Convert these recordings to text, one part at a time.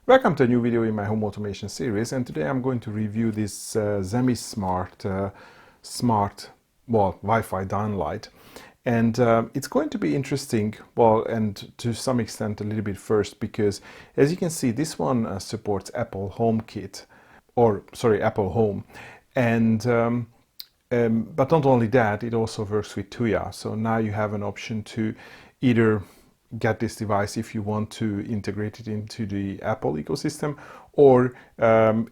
Welcome to a new video in my home automation series, and today I'm going to review this Zemismart smart Wi-Fi downlight. And it's going to be interesting, and to some extent a little bit first, because as you can see, this one supports Apple HomeKit, Apple Home, and but not only that, it also works with Tuya. So now you have an option to either get this device if you want to integrate it into the Apple ecosystem, or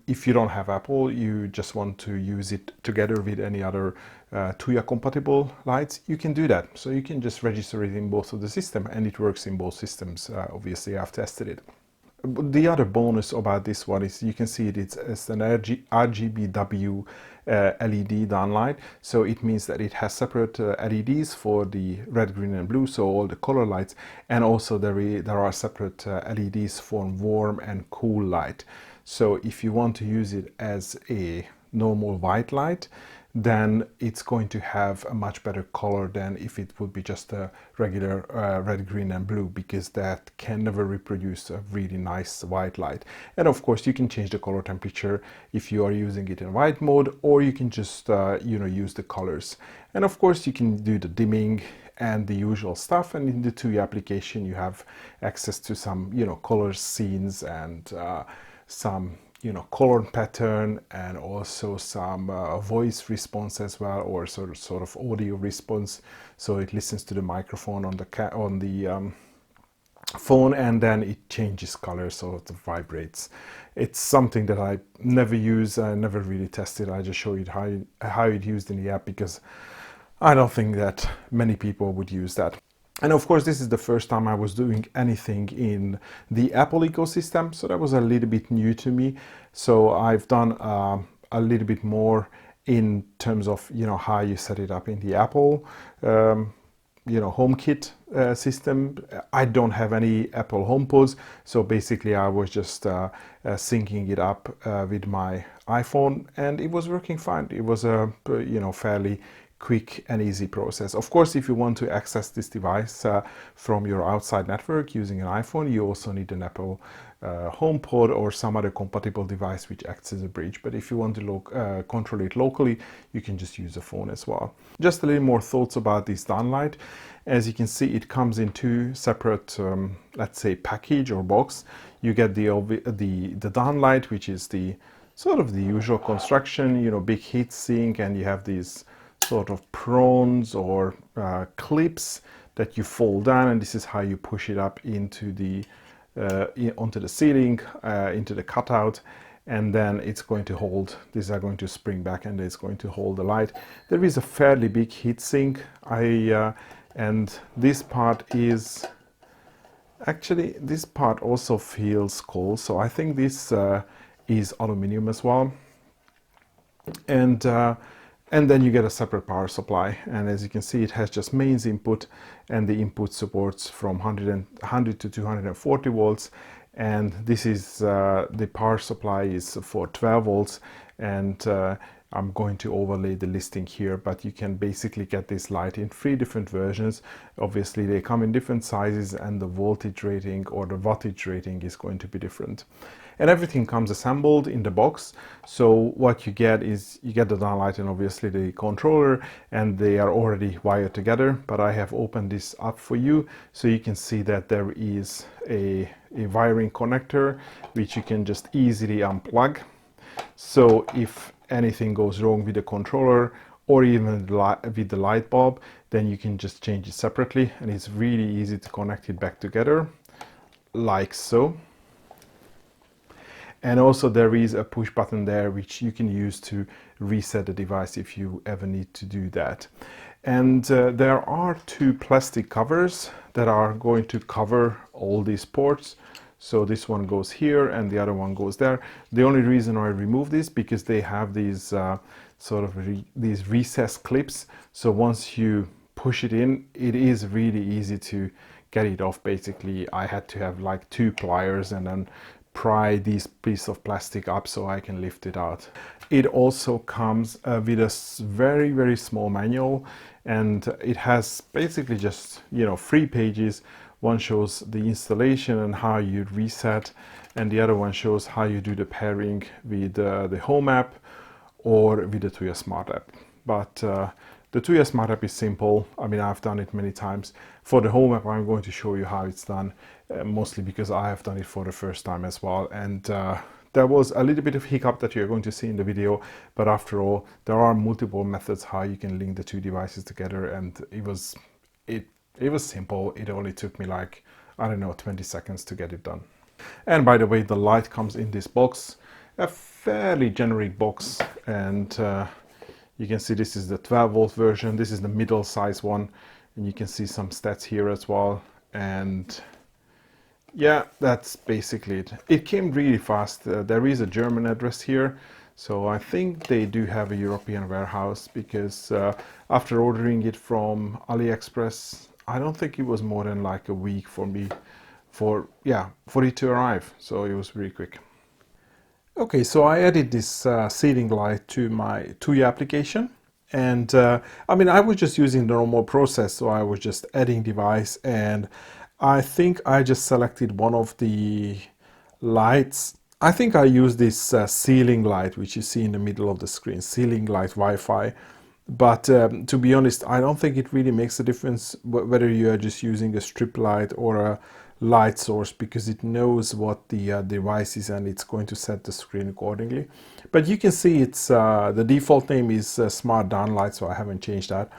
if you don't have Apple, you just want to use it together with any other Tuya compatible lights, you can do that. So you can just register it in both of the system, and it works in both systems. Obviously, I've tested it. The other bonus about this one is you can see it's an RGBW LED downlight. So it means that it has separate LEDs for the red, green and blue, so all the color lights, and also there are separate LEDs for warm and cool light. So if you want to use it as a normal white light, then it's going to have a much better color than if it would be just a regular red, green and blue, because that can never reproduce a really nice white light. And of course you can change the color temperature if you are using it in white mode, or you can just use the colors. And of course you can do the dimming and the usual stuff, and in the Tuya application you have access to some color scenes and some color pattern, and also some voice response as well, or sort of audio response. So it listens to the microphone on the phone, and then it changes color, so it vibrates. It's something that I never use, I never really tested. I just show you how it used in the app, because I don't think that many people would use that. And of course, this is the first time I was doing anything in the Apple ecosystem, so that was a little bit new to me. So I've done a little bit more in terms of how you set it up in the Apple HomeKit system. I don't have any Apple HomePods, so basically I was just syncing it up with my iPhone, and it was working fine. It was a fairly quick and easy process. Of course, if you want to access this device from your outside network using an iPhone, you also need an Apple HomePod or some other compatible device which acts as a bridge. But if you want to control it locally, you can just use a phone as well. Just a little more thoughts about this downlight. As you can see, it comes in two separate, let's say, package or box. You get the downlight, which is the sort of the usual construction, big heat sink, and you have these sort of prongs or clips that you fold down, and this is how you push it up into the onto the ceiling, into the cutout, and then it's going to hold. These are going to spring back, and it's going to hold the light. There is a fairly big heat sink. And this part is actually, this part also feels cold, so I think this is aluminum as well. And then you get a separate power supply, and as you can see, it has just mains input, and the input supports from 100 to 240 volts, and this is the power supply is for 12 volts, and I'm going to overlay the listing here, but you can basically get this light in 3 different versions. Obviously they come in different sizes, and the voltage rating or the wattage rating is going to be different. And everything comes assembled in the box. So what you get is you get the downlight and obviously the controller, and they are already wired together. But I have opened this up for you, so you can see that there is a wiring connector which you can just easily unplug. So if anything goes wrong with the controller or even with the light bulb, then you can just change it separately, and it's really easy to connect it back together like so. And also there is a push button there which you can use to reset the device if you ever need to do that. And there are 2 plastic covers that are going to cover all these ports. So this one goes here and the other one goes there. The only reason I remove this because they have these these recessed clips. So once you push it in, it is really easy to get it off. Basically, I had to have like 2 pliers and then pry this piece of plastic up so I can lift it out. It also comes with a very, very small manual, and it has basically just 3 pages. One shows the installation and how you reset and the other one shows how you do the pairing with the Home app or with the Tuya Smart app. But the Tuya Smart app is simple. I mean, I've done it many times. For the Home app, I'm going to show you how it's done, mostly because I have done it for the first time as well. And there was a little bit of hiccup that you're going to see in the video, but after all, there are multiple methods how you can link the two devices together, and it was simple. It only took me like, I don't know, 20 seconds to get it done. And by the way, the light comes in this box, a fairly generic box, and you can see this is the 12-volt version. This is the middle size one, and you can see some stats here as well. And yeah, that's basically it. It came really fast. There is a German address here, so I think they do have a European warehouse, because after ordering it from AliExpress, I don't think it was more than like a week for me for it to arrive. So it was really quick. Okay, so I added this ceiling light to my Tuya application, and I mean, I was just using the normal process, so I was just adding device, and I think I just selected one of the lights. I think I used this ceiling light, which you see in the middle of the screen, ceiling light Wi-Fi. But to be honest, I don't think it really makes a difference whether you are just using a strip light or a light source, because it knows what the device is and it's going to set the screen accordingly. But you can see it's the default name is Smart Downlight, so I haven't changed that.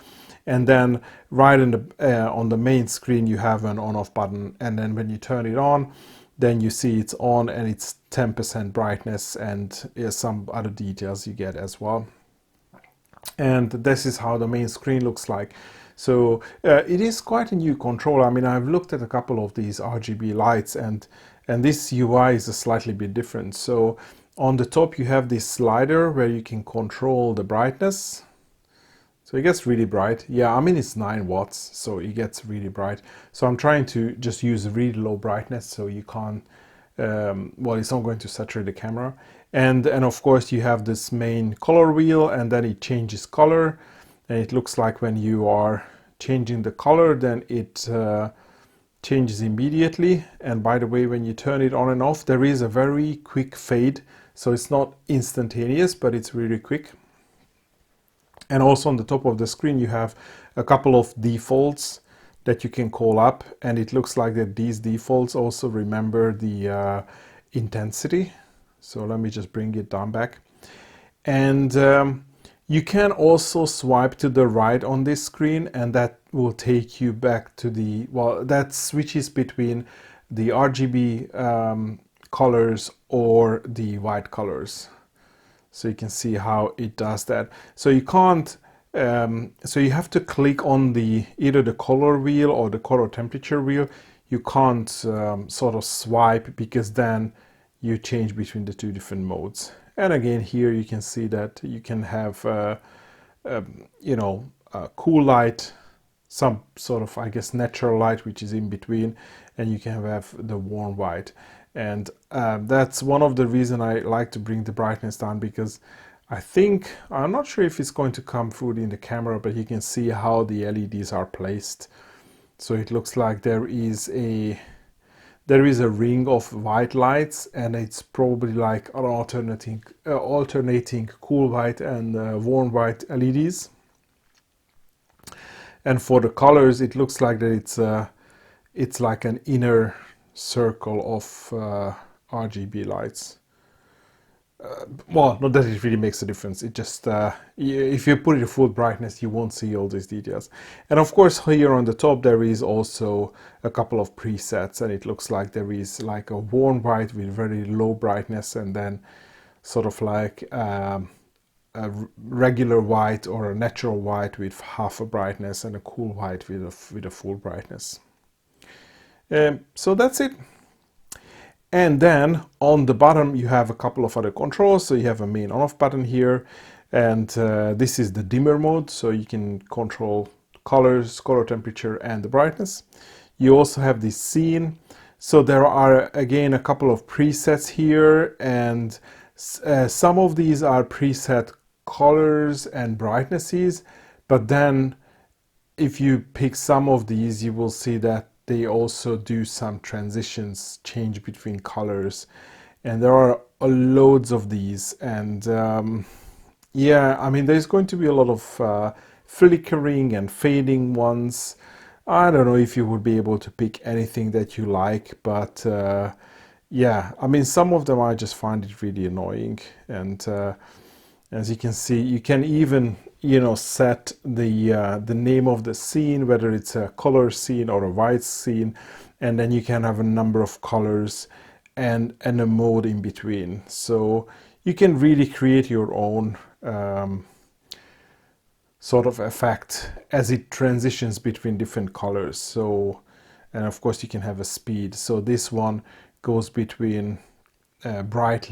And then right in the on the main screen you have an on-off button, and then when you turn it on, then you see it's on and it's 10% brightness, and some other details you get as well. And this is how the main screen looks like. So it is quite a new control. I mean, I've looked at a couple of these RGB lights, and this UI is a slightly bit different. So on the top you have this slider where you can control the brightness. So it gets really bright. Yeah, I mean, it's 9 watts, so it gets really bright. So I'm trying to just use really low brightness, so you can't, well, it's not going to saturate the camera. And of course you have this main color wheel, and then it changes color. And it looks like when you are changing the color, then it changes immediately. And by the way, when you turn it on and off, there is a very quick fade. So it's not instantaneous, but it's really quick. And also on the top of the screen, you have a couple of defaults that you can call up. And it looks like that these defaults also remember the intensity. So let me just bring it down back. And you can also swipe to the right on this screen, and that will take you back to the, well, that switches between the RGB colors or the white colors. So you can see how it does that. So you can't, so you have to click on the either the color wheel or the color temperature wheel. You can't sort of swipe, because then you change between the two different modes. And again, here you can see that you can have, you know, a cool light, some sort of, I guess, natural light, which is in between, and you can have the warm white. And that's one of the reasons I like to bring the brightness down, because I think, I'm not sure if it's going to come through in the camera, but you can see how the LEDs are placed. So it looks like there is a ring of white lights, and it's probably like an alternating cool white and warm white LEDs. And for the colors, it looks like that it's like an inner circle of RGB lights. Well, not that it really makes a difference. It just, if you put it at full brightness, you won't see all these details. And of course, here on the top, there is also a couple of presets, and it looks like there is like a warm white with very low brightness, and then sort of like a regular white or a natural white with half a brightness, and a cool white with a full brightness. So that's it. And then on the bottom you have a couple of other controls. So you have a main on-off button here, and this is the dimmer mode, so you can control colors, color temperature, and the brightness. You also have this scene. So there are again a couple of presets here, and some of these are preset colors and brightnesses, but then if you pick some of these, you will see that they also do some transitions, change between colors, and there are loads of these. And yeah, I mean, there's going to be a lot of flickering and fading ones. I don't know if you would be able to pick anything that you like, but yeah, I mean, some of them I just find it really annoying. And as you can see, you can even, you know, set the name of the scene, whether it's a color scene or a white scene, and then you can have a number of colors and a mode in between. So you can really create your own sort of effect as it transitions between different colors. So, and of course you can have a speed. So this one goes between bright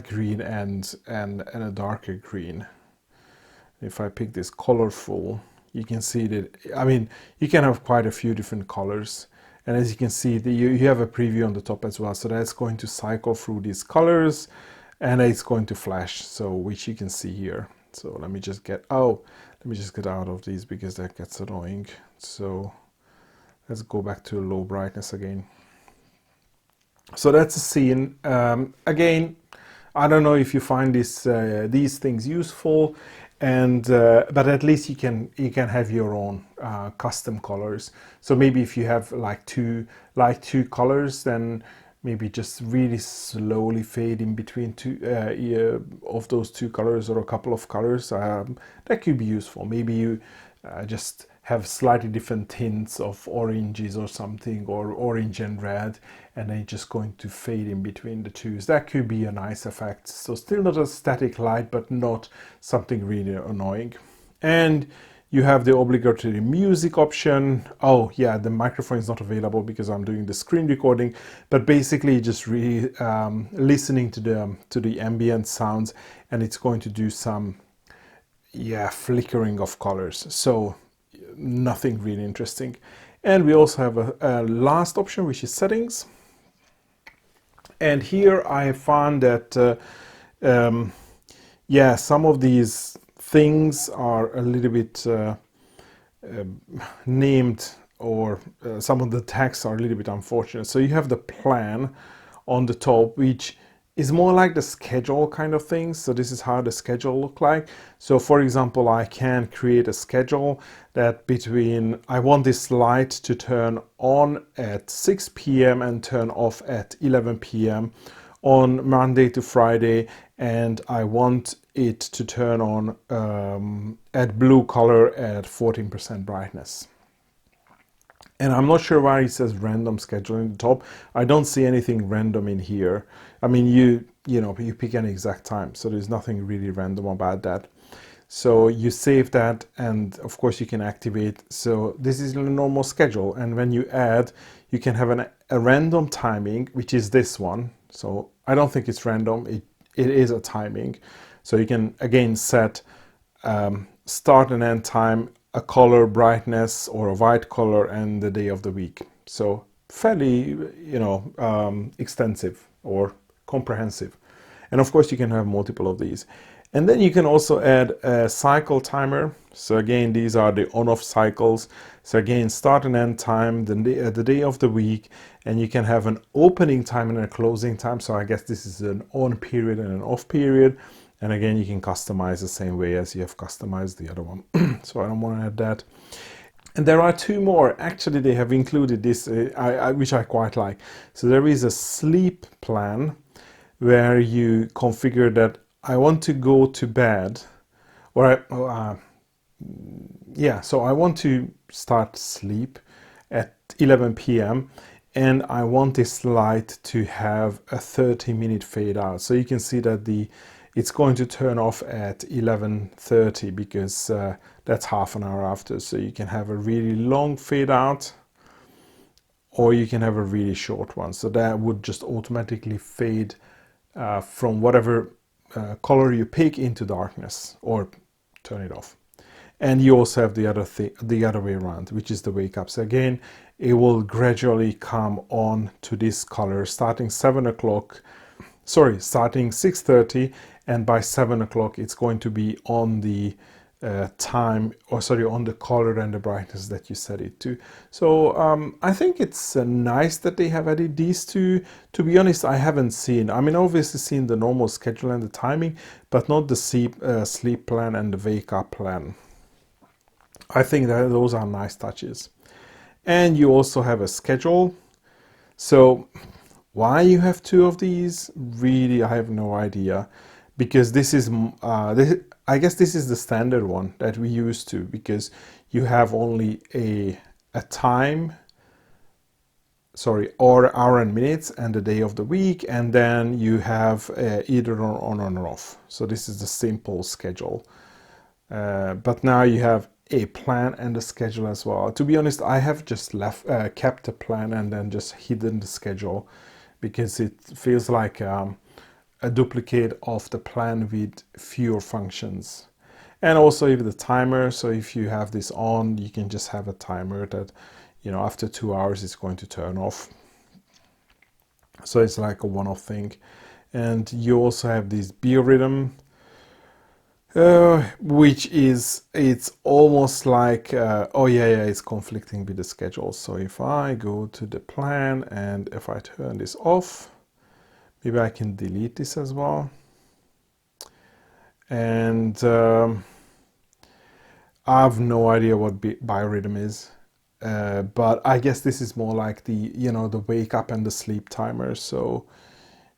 green and a darker green. If I pick this colorful, you can see that, I mean, you can have quite a few different colors. And as you can see, you have a preview on the top as well. So that's going to cycle through these colors and it's going to flash. So which you can see here. So let me just get out of these because that gets annoying. So let's go back to low brightness again. So that's a scene. Again, I don't know if you find these things useful, and but at least you can have your own custom colors. So maybe if you have like two colors, then maybe just really slowly fade in between two of those two colors, or a couple of colors. That could be useful. Maybe you just have slightly different tints of oranges or something, or orange and red, and then just going to fade in between the two. So that could be a nice effect. So still not a static light, but not something really annoying. And you have the obligatory music option. Oh yeah, the microphone is not available because I'm doing the screen recording, but basically just really listening to the ambient sounds, and it's going to do some flickering of colors. So nothing really interesting. And we also have a last option, which is settings. And here I found that some of these things are a little bit named, or some of the tags are a little bit unfortunate. So you have the plan on the top, which is more like the schedule kind of thing. So this is how the schedule look like. So for example, I can create a schedule that between, I want this light to turn on at 6 p.m. and turn off at 11 p.m. on Monday to Friday, and I want it to turn on at blue color at 14% brightness. And I'm not sure why it says random schedule in the top. I don't see anything random in here. I mean, you pick an exact time, so there's nothing really random about that. So you save that, and of course you can activate. So this is a normal schedule, and when you add, you can have a random timing, which is this one. So I don't think it's random, it is a timing. So you can again set start and end time, a color, brightness, or a white color, and the day of the week. So fairly, extensive or comprehensive. And of course you can have multiple of these. And then you can also add a cycle timer. So again, these are the on-off cycles. So again, start and end time, the day of the week, and you can have an opening time and a closing time. So I guess this is an on period and an off period. And again, you can customize the same way as you have customized the other one. So I don't want to add that. And there are two more. Actually, they have included this, which I quite like. So there is a sleep plan where you configure that I want to go to bed, or so I want to start sleep at 11 p.m. and I want this light to have a 30-minute fade out. So you can see that it's going to turn off at 11:30 because that's half an hour after. So you can have a really long fade out, or you can have a really short one. So that would just automatically fade from whatever color you pick into darkness, or turn it off. And you also have the other way around, which is the wake up. So again, it will gradually come on to this color starting 6:30, and by 7 o'clock it's going to be on the time, or sorry, on the color and the brightness that you set it to. So I think it's nice that they have added these two. To be honest, I haven't seen, I mean, obviously seen the normal schedule and the timing, but not the sleep plan and the wake up plan. I think that those are nice touches. And you also have a schedule. So why you have two of these, really, I have no idea, because this is I guess this is the standard one that we used to, because you have only a time, sorry, or hour and minutes and the day of the week, and then you have either on or off. So this is the simple schedule. But now you have a plan and a schedule as well. To be honest, I have just kept the plan and then just hidden the schedule, because it feels like a duplicate of the plan with fewer functions. And also even the timer. So if you have this on, you can just have a timer that, you know, after 2 hours it's going to turn off. So it's like a one-off thing. And you also have this biorhythm, which is, it's almost like, oh yeah, it's conflicting with the schedule. So if I go to the plan and if I turn this off, maybe I can delete this as well. And I have no idea what biorhythm is. But I guess this is more like the, you know, the wake up and the sleep timer. So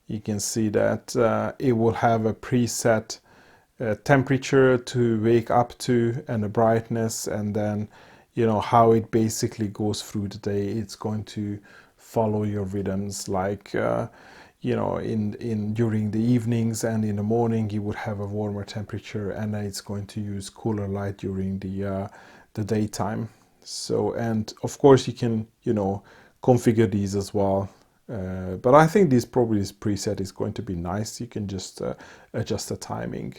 you can see that it will have a preset temperature to wake up to and the brightness, and then, you know, how it basically goes through the day. It's going to follow your rhythms, like you know, in during the evenings and in the morning you would have a warmer temperature, and then it's going to use cooler light during the daytime. So, and of course you can, you know, configure these as well. But I think this preset is going to be nice. You can just adjust the timing.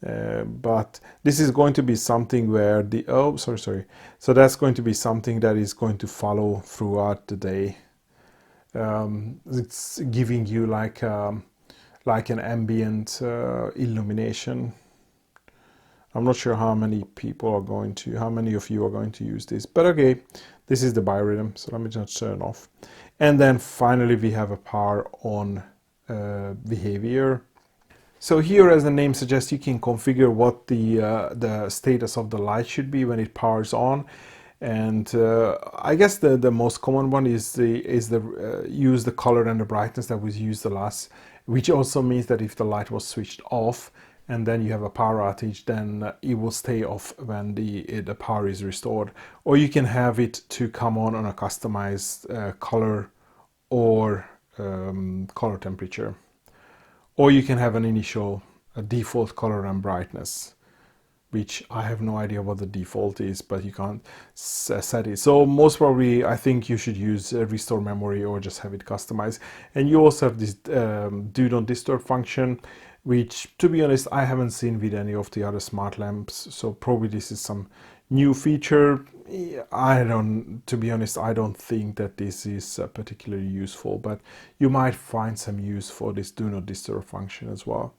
But this is going to be something where the, oh, sorry. So that's going to be something that is going to follow throughout the day. It's giving you like an ambient illumination. I'm not sure how many of you are going to use this, but okay, this is the biorhythm. So let me just turn off. And then finally we have a power on behavior. So here, as the name suggests, you can configure what the status of the light should be when it powers on. And I guess the most common one is use the color and the brightness that was used the last, which also means that if the light was switched off and then you have a power outage, then it will stay off when the power is restored. Or you can have it to come on a customized color or color temperature. Or you can have an initial default color and brightness, which I have no idea what the default is, but you can't set it. So most probably, I think you should use restore memory or just have it customized. And you also have this do not disturb function, which, to be honest, I haven't seen with any of the other smart lamps. So probably this is some new feature. To be honest, I don't think that this is particularly useful, but you might find some use for this do not disturb function as well.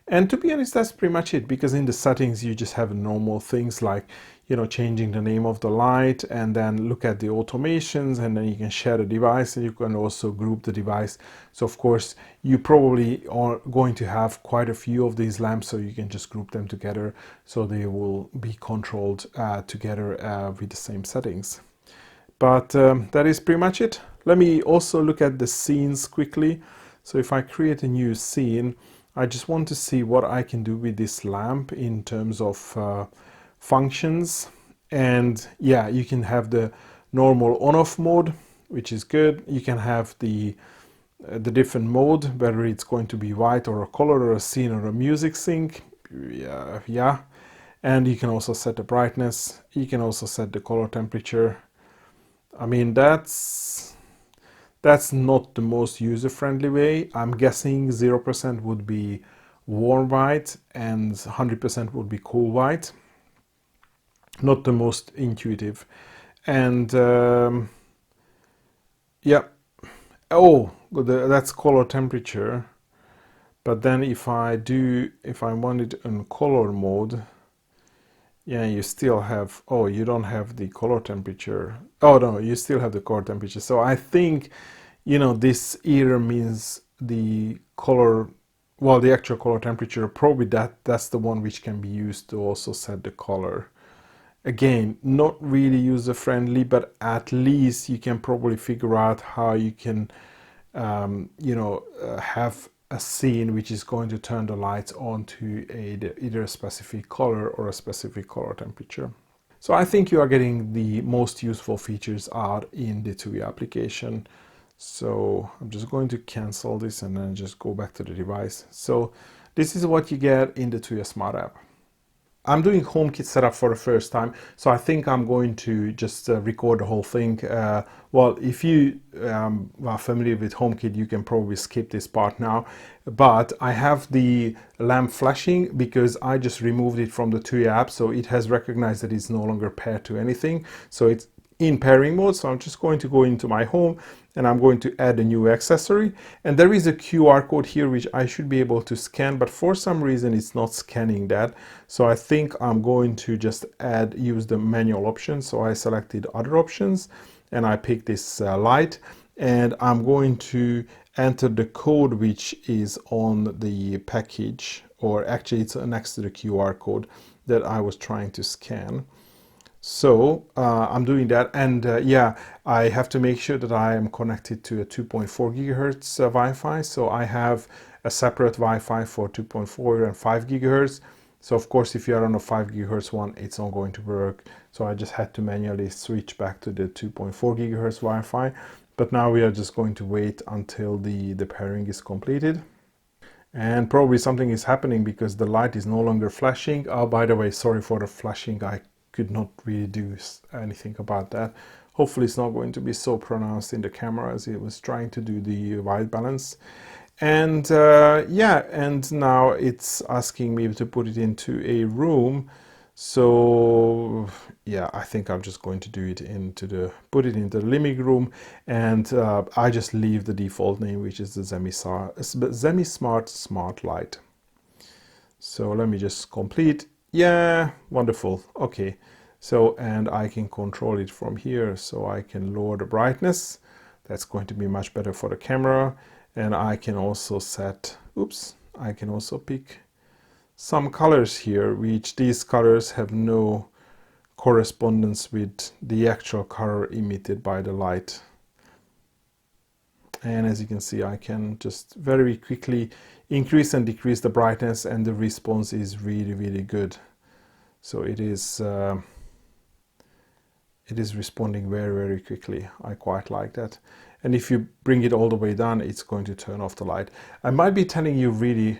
And to be honest, that's pretty much it, because in the settings you just have normal things like, you know, changing the name of the light, and then look at the automations, and then you can share the device, and you can also group the device. So of course you probably are going to have quite a few of these lamps, so you can just group them together so they will be controlled together with the same settings. But that is pretty much it. Let me also look at the scenes quickly. So if I create a new scene, I just want to see what I can do with this lamp in terms of functions. And yeah, you can have the normal on-off mode, which is good. You can have the different mode, whether it's going to be white or a color or a scene or a music sync. Yeah. And you can also set the brightness. You can also set the color temperature. I mean, that's not the most user-friendly way. I'm guessing 0% would be warm white and 100% would be cool white. Not the most intuitive. And yeah. Oh, that's color temperature. But then if I want it in color mode, Yeah, you still have, oh, you don't have the color temperature. Oh no, you still have the color temperature. So I think, this error means the color, well, the actual color temperature, probably that's the one which can be used to also set the color. Again, not really user friendly, but at least you can probably figure out how you can, have a scene which is going to turn the lights on to either a specific color or a specific color temperature. So I think you are getting the most useful features out in the Tuya application. So I'm just going to cancel this and then just go back to the device. So this is what you get in the Tuya Smart app. I'm doing HomeKit setup for the first time, so I think I'm going to just record the whole thing. Well, if you are familiar with HomeKit, you can probably skip this part now. But I have the lamp flashing because I just removed it from the Tuya app, so it has recognized that it's no longer paired to anything. So it's in pairing mode. So I'm just going to go into my home and I'm going to add a new accessory. And there is a QR code here which I should be able to scan, but for some reason it's not scanning that. So I think I'm going to just use the manual option. So I selected other options and I picked this light, and I'm going to enter the code which is on the package, or actually it's next to the QR code that I was trying to scan. So I'm doing that, and yeah, I have to make sure that I am connected to a 2.4 gigahertz Wi-Fi. So I have a separate Wi-Fi for 2.4 and 5 gigahertz. So of course, if you are on a 5 gigahertz one, it's not going to work. So I just had to manually switch back to the 2.4 gigahertz Wi-Fi. But now we are just going to wait until the pairing is completed. And probably something is happening because the light is no longer flashing. Oh, by the way, sorry for the flashing. I could not really do anything about that. Hopefully it's not going to be so pronounced in the camera as it was trying to do the white balance. And yeah, and now it's asking me to put it into a room. So yeah, I think I'm just going to put it into the living room, and I just leave the default name, which is the Zemismart Smart Light. So let me just complete. Yeah, wonderful. Okay. So, and I can control it from here. So I can lower the brightness. That's going to be much better for the camera. And I can also I can also pick some colors here, which these colors have no correspondence with the actual color emitted by the light. And as you can see, I can just very quickly increase and decrease the brightness, and the response is really, really good. So it is responding very, very quickly. I quite like that. And if you bring it all the way down, it's going to turn off the light. I might be telling you really,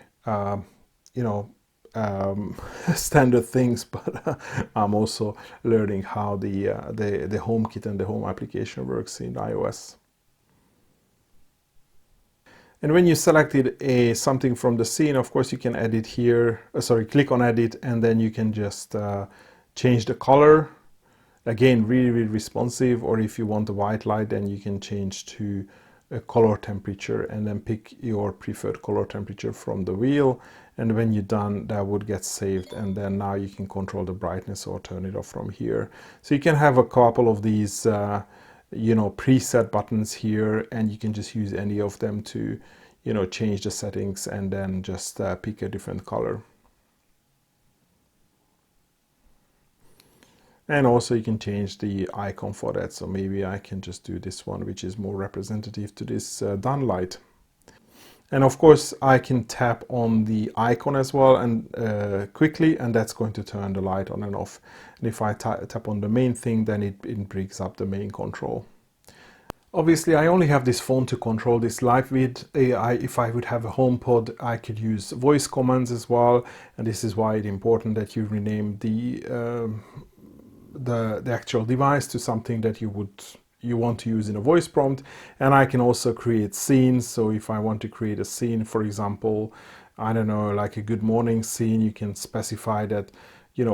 standard things, but I'm also learning how the HomeKit and the Home application works in iOS. And when you selected something from the scene, of course you can edit here, click on edit, and then you can just change the color. Again, really, really responsive. Or if you want the white light, then you can change to a color temperature and then pick your preferred color temperature from the wheel. And when you're done, that would get saved. And then now you can control the brightness or turn it off from here. So you can have a couple of these preset buttons here, and you can just use any of them to change the settings and then just pick a different color. And also you can change the icon for that. So maybe I can just do this one, which is more representative to this downlight. And of course I can tap on the icon as well, and quickly, and that's going to turn the light on and off. And if I tap on the main thing, then it brings up the main control. Obviously, I only have this phone to control this live with. If I would have a HomePod, I could use voice commands as well. And this is why it's important that you rename the actual device to something that you want to use in a voice prompt. And I can also create scenes. So if I want to create a scene, for example, I don't know, like a good morning scene, you can specify that,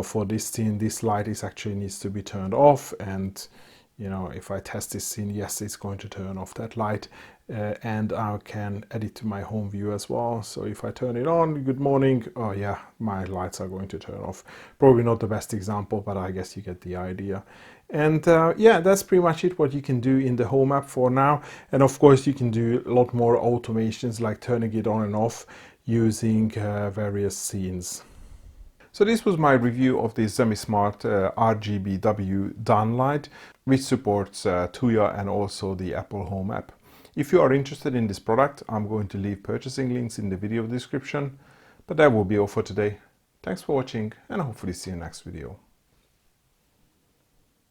for this scene, this light actually needs to be turned off, and you know, if I test this scene, yes, it's going to turn off that light, and I can add it to my home view as well. So if I turn it on, good morning, oh yeah, my lights are going to turn off. Probably not the best example, but I guess you get the idea. And yeah, that's pretty much it, what you can do in the home app for now. And of course you can do a lot more automations, like turning it on and off using various scenes. So this was my review of the Zemismart RGBW downlight, which supports Tuya and also the Apple Home app. If you are interested in this product, I'm going to leave purchasing links in the video description. But that will be all for today. Thanks for watching, and hopefully see you next video.